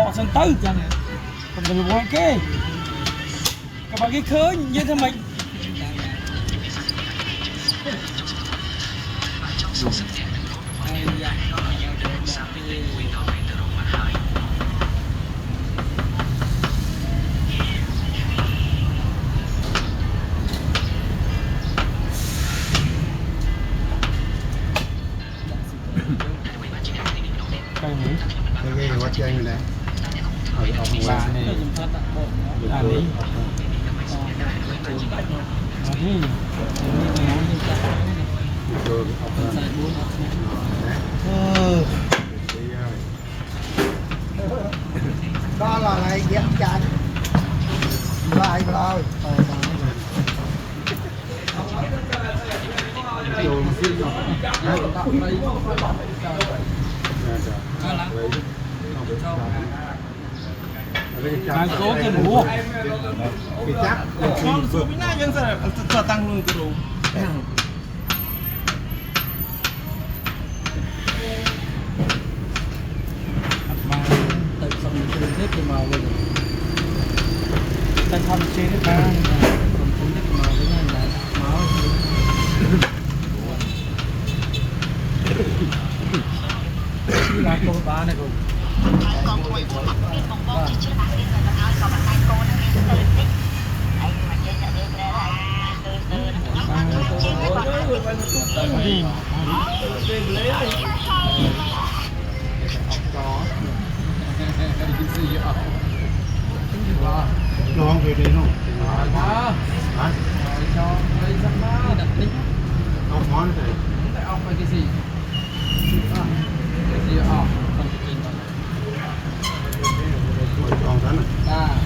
họ sân tư chẳng hạn còn đừng có cái các bạn cái khơi như thế mình cái gì cái gì quá chơi như này ở ngoài này à đi đó là ngày dẹp chạy lại rồi đang cố cái mũ cái chắc con số bên nàyยังsẽ tăng luôn cái đủ tay không chế được ba là cô ba này cũng con quay bốn mặt pin bóng bóng thì chưa bạn lên rồi bạn ao còn bạn hai cô nó lên từ tích anh mà chơi trả đơn ra là từ nó chơi với bạn nó về đây không hả cho đây sắp má đặt đi ông món này tại ông phải cái gì không còn đó à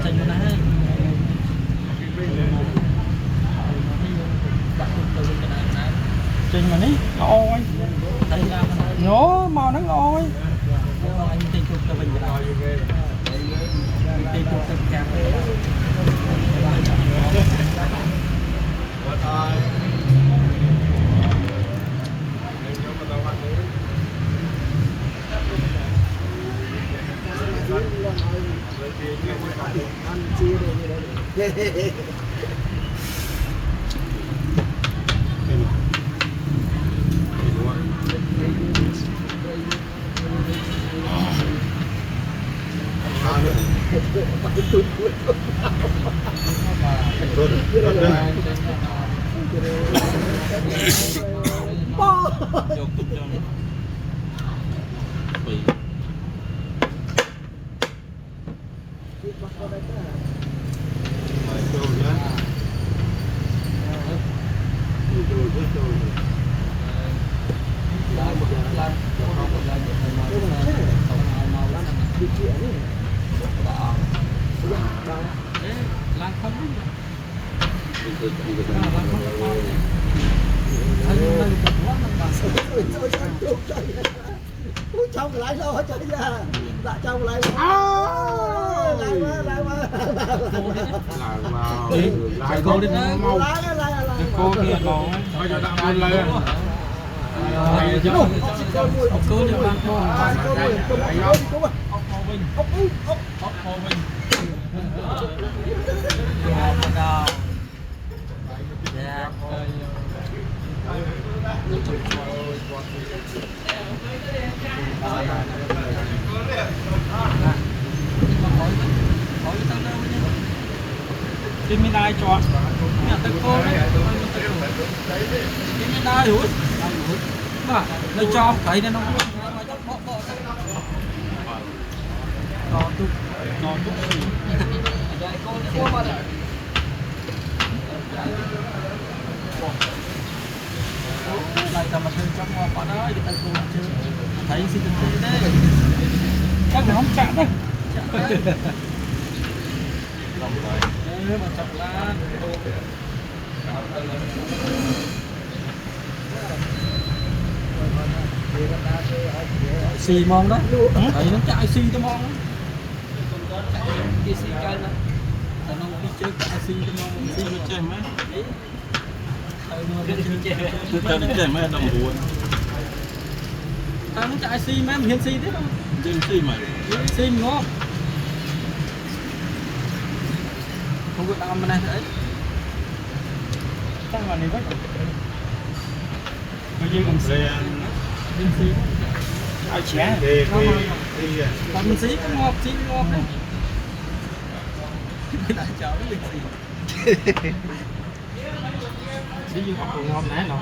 tranh nó nát tranh mà ní nó ôi nhớ màu nó ôi anh tình chụp cho mình tình chụp tất cả trong lại lo chạy ra lại trong lại lại lại cô đi mau cô kia còn bây giờ đang lên cô đi ăn cô thì mình ai chọn nhà tay cô đấy thì mình ai hút mà nó cho thấy nên nó còn chút xíu lại tầm mình trong quả đó thì tay cô chưa thấy xin thực tế đấy chắc là không chạm đấy mà chặt lan xì mong đó thấy nó chạy xì cho mong cái xì cây đó nó đi chơi chạy xì cho mong xì nó chơi mấy tao đi chơi mấy đồng buồn tao muốn chạy xi mấy mình hiên xi tiếp không hiên xi mà xi ngon không có tao mà này đấy tao vào này quá bây giờ còn xi hiên xi ai chén còn xí cũng ngon xí ngon đấy đại cháu hiên xi đi du học cùng ngon nè nó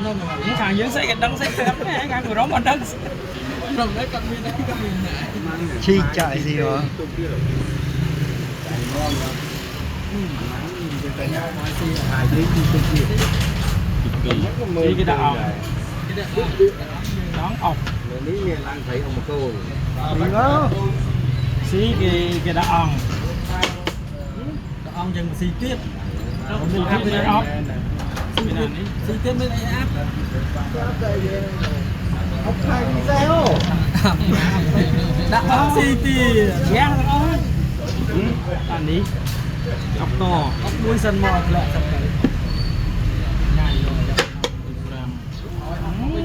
những thằng dưỡng xây cái đăng xây cái đấm này cái của nó mà đăng rồi đấy con miền đấy con miền này chi chạy gì hả đi cái đạo đón ọc lý nghe lan thấy ông cô đi đó xí cái đạo ông dừng xí tiếp mình áp cái ốc xí tiếp mới lại áp học thầy đi sao đã xí thì chén thôi anh đi ốc to ốc đuôi sân mò lại sập đấy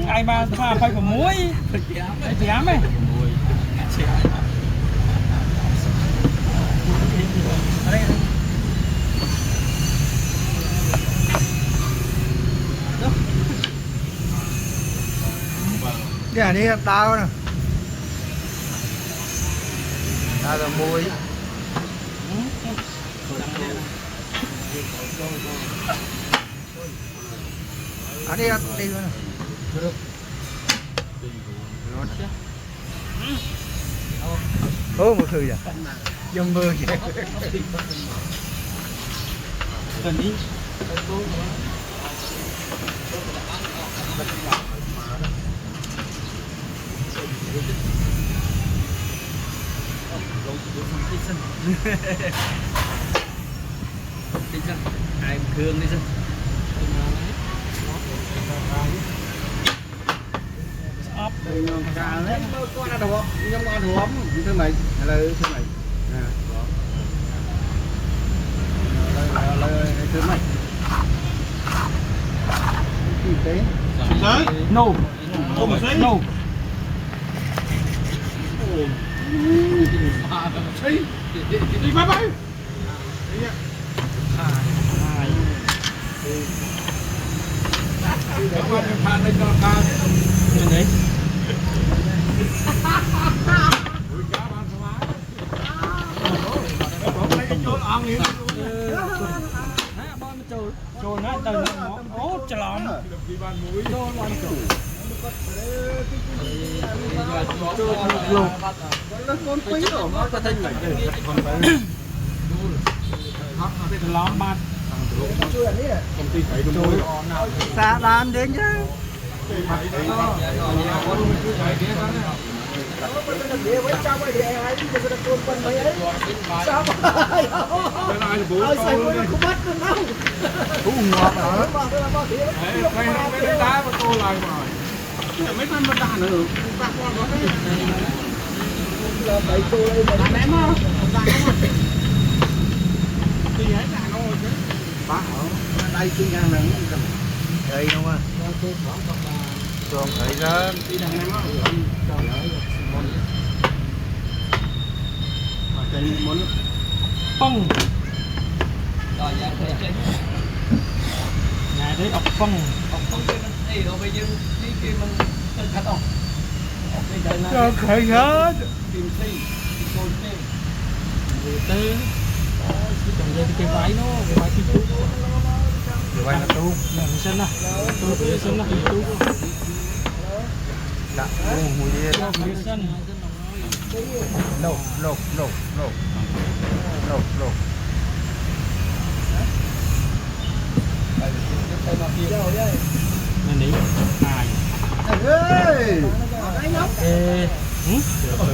ai mà phải có muối phải chém ấy cái này tao nè tao là muối đi đi luôn một khử vậy dòng mưa vậy cần đi đi dân ai cường đi dân ốp con ăn đồ nhưng mà đồ ấm thứ này là thứ này thứ này kinh tế no no đi bye bye trên đấy trồn á từ nó ố chả lắm trồn làm chủ lắm bạn xa đàn đến chứ đây kinh hàng nắng đây đúng không còn thấy ra phong nhà đấy ọc phong cái nó bây giờ đi kia mình khách không cho khởi hết tìm thi con thêm tê trồng dây cái váy nó cái váy phi chú rồi quay là tu làm sân à tôi phải sân là phi chú đã mùi đi sân lột lột lột lột lột lột nên đấy ai ơi ê còn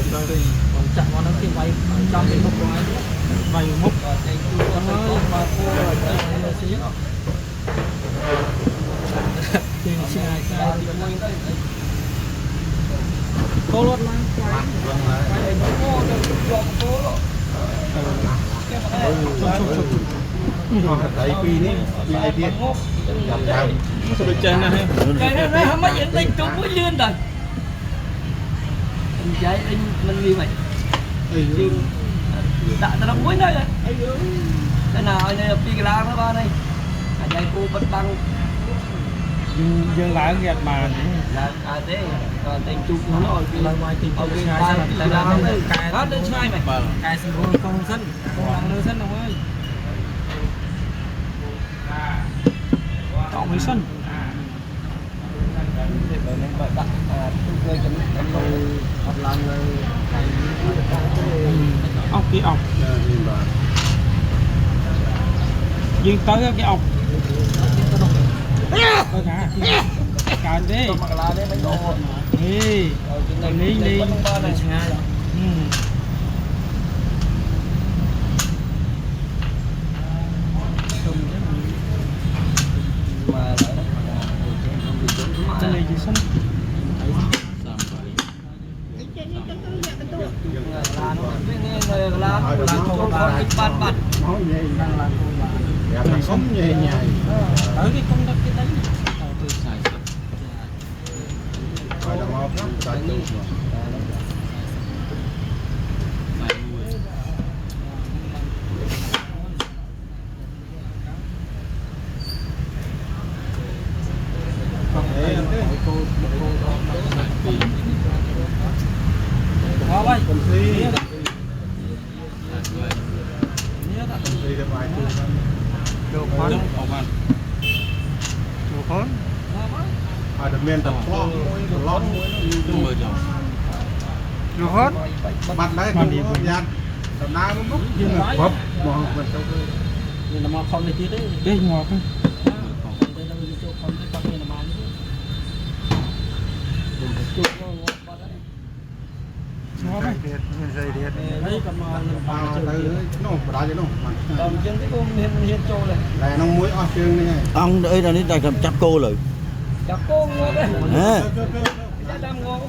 chặn nó cái váy trong cái mốc váy váy mốc nó mà cô là xí tiền xe cái cô lót mang quay cô được cô đấy pi đấy pi ai biết sao được chơi này cái này không mấy anh chung với liên rồi anh chạy anh mình như vậy đã nó cuối nơi rồi cái nào này là phi la nó ba đây chạy cô bật băng dương lại gạt mà là thế còn tình chung nó rồi là ngoài tình ở bên cài ta là là nó cài đó đến sai mày cài sừng con sân con làm nơi sân đâu ơi chọn mấy sân học làm là ốc cái ốc dương tới cái ốc coi cả cài đi mà là đấy mấy đồ đi đi đi mà trên này chỉ sân là ban bật nói nhẹ dạ mình sống nhẹ nhàng ở cái công đất cái đấy tôi xài phải đồng học lắm tại tôi có vậy công ty đi được vài được khoan được khoan được miền tập lo được hết mặt đấy cũng dàn tập na cũng nhưng mà bóp mà mình đâu nhưng mà không được đấy cái ngọt không đấy còn mà nó phải chứ nó còn chân cái con hiên trâu này là nó muối o chương này ông ơi là đi tại cầm chắp cô rồi chặt cô ngon đấy đang ngon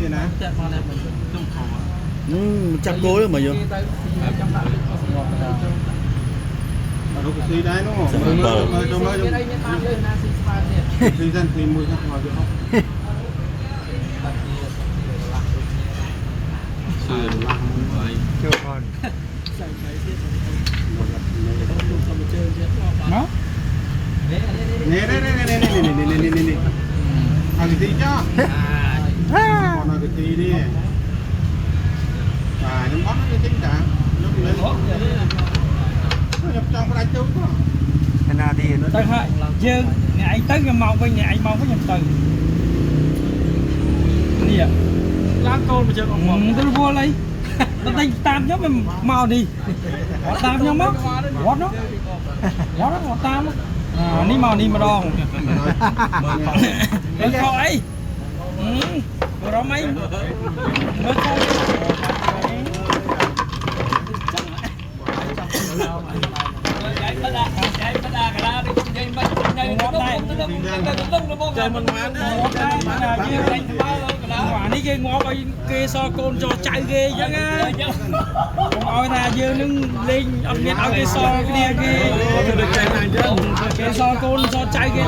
gì nè chắp cô đó mà vô nó cái gì đấy nó trong đó thì dân thì mùi ra ngoài được không chưa còn nó nè ăn cái gì cho còn ăn cái gì đi và những món cái chính cả lúc lên nó nhập trong cái châu quá cái nào thì nó tới hai dương ngày tới cái màu với ngày màu với nhầm từ nè lá côn mà chưa còn màu tôi vô lấy nó tay tam nhóm mình màu đi tam nhóm mất quát nó tam ní màu ní mà đo mới khỏi rồi đó mấy mới khỏi chơi mình mà ní cái ngó bay kia so côn cho chạy ghê chứ nghe ôi thà dưa nưng lên ông biết ao cái so cái kia kia so côn so chạy ghê